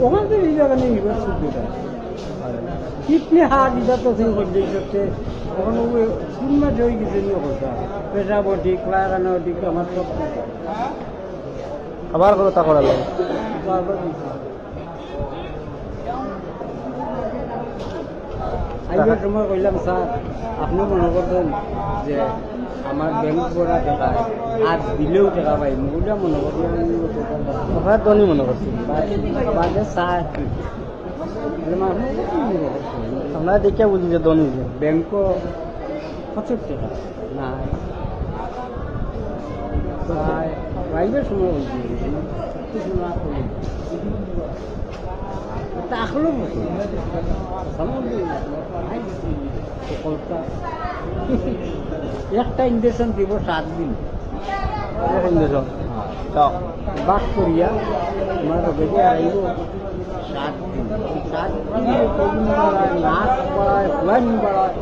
ওখান থেকে এই জায়গা নেই এবার সুবিধা কিডনি হার্ট এটা তো সেই করতে করতে ওখানে পূর্ণ হয়ে গেছে নিয়ে কথা পেশাব ঠিক লাগানো ঠিক আমার সব আবার কোনো তা করা লাগে আইবার সময় কইলাম স্যার আপনি মনে করতেন যে আমার ব্যাংক করা টাকা আর দিলেও টাকা পাই ওটা মনে করলাম আপনার ধনী মনে করছি বাদে স্যার আমরা দেখে বুঝি যে ধনী যে ব্যাংক 75 টাকা না পাইবার সময় বলছি তাহলে একটা ইঞ্জেকশন দিব 7 দিন বাস করিয়া আমার বেগে আইব 7 দিন 7 দিন নাচ বাড়ায় প্ল্যান বাড়ায়